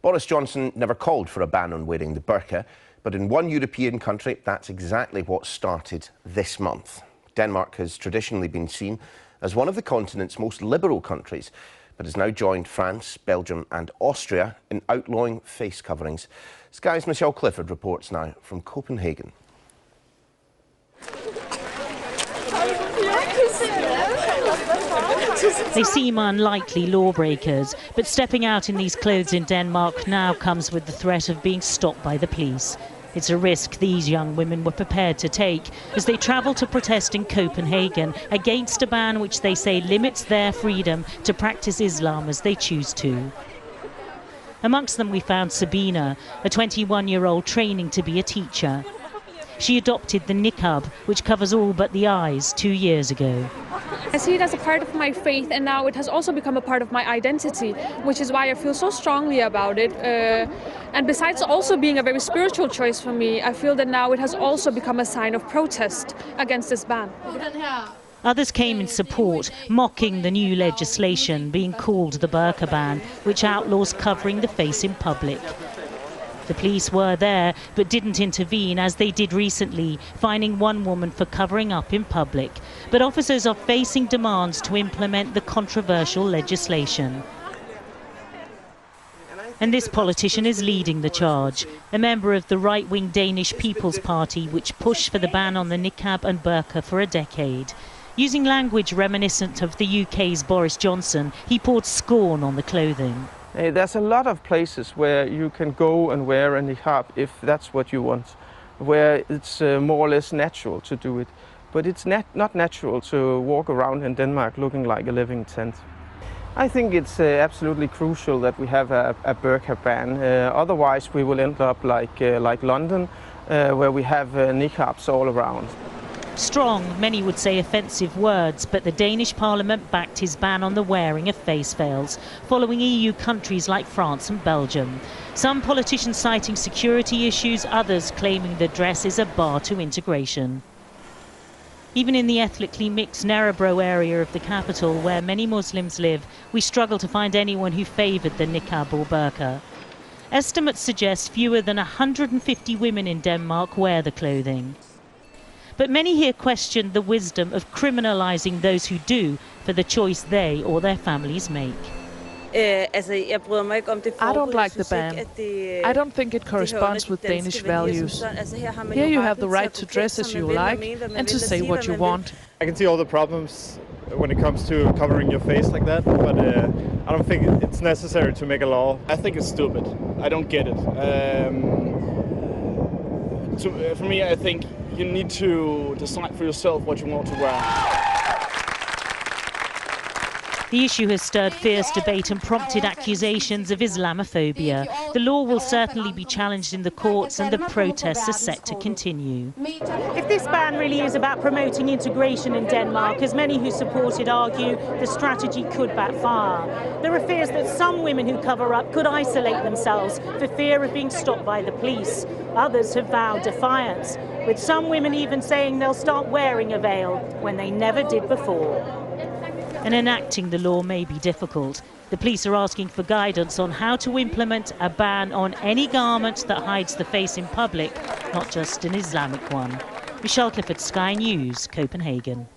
Boris Johnson never called for a ban on wearing the burqa, but in one European country, that's exactly what started this month. Denmark has traditionally been seen as one of the continent's most liberal countries, but has now joined France, Belgium and Austria in outlawing face coverings. Sky's Michelle Clifford reports now from Copenhagen. They seem unlikely lawbreakers, but stepping out in these clothes in Denmark now comes with the threat of being stopped by the police. It's a risk these young women were prepared to take as they travel to protest in Copenhagen against a ban which they say limits their freedom to practice Islam as they choose to. Amongst them we found Sabina, a 21-year-old training to be a teacher. She adopted the niqab, which covers all but the eyes, 2 years ago. I see it as a part of my faith, and now it has also become a part of my identity, which is why I feel so strongly about it. And besides also being a very spiritual choice for me, I feel that now it has also become a sign of protest against this ban. Others came in support, mocking the new legislation being called the Burka ban, which outlaws covering the face in public. The police were there, but didn't intervene as they did recently, fining one woman for covering up in public. But officers are facing demands to implement the controversial legislation. And this politician is leading the charge, a member of the right-wing Danish People's Party, which pushed for the ban on the niqab and burqa for a decade. Using language reminiscent of the UK's Boris Johnson, he poured scorn on the clothing. There's a lot of places where you can go and wear a niqab if that's what you want, where it's more or less natural to do it. But it's not natural to walk around in Denmark looking like a living tent. I think it's absolutely crucial that we have a burqa ban. Otherwise we will end up like London, where we have niqabs all around. Strong, many would say offensive words, but the Danish parliament backed his ban on the wearing of face veils, following EU countries like France and Belgium. Some politicians citing security issues, others claiming the dress is a bar to integration. Even in the ethnically mixed Narrabro area of the capital, where many Muslims live, we struggle to find anyone who favoured the niqab or burqa. Estimates suggest fewer than 150 women in Denmark wear the clothing. But many here question the wisdom of criminalising those who do for the choice they or their families make. I don't like the ban. I don't think it corresponds with Danish values. Here you have the right to dress as you like and to say what you want. I can see all the problems when it comes to covering your face like that, but I don't think it's necessary to make a law. I think it's stupid. I don't get it. For me, I think you need to decide for yourself what you want to wear. The issue has stirred fierce debate and prompted accusations of Islamophobia. The law will certainly be challenged in the courts and the protests are set to continue. If this ban really is about promoting integration in Denmark, as many who support it argue, the strategy could backfire. There are fears that some women who cover up could isolate themselves for fear of being stopped by the police. Others have vowed defiance, with some women even saying they'll start wearing a veil when they never did before. And enacting the law may be difficult. The police are asking for guidance on how to implement a ban on any garment that hides the face in public, not just an Islamic one. Michelle Clifford, Sky News, Copenhagen.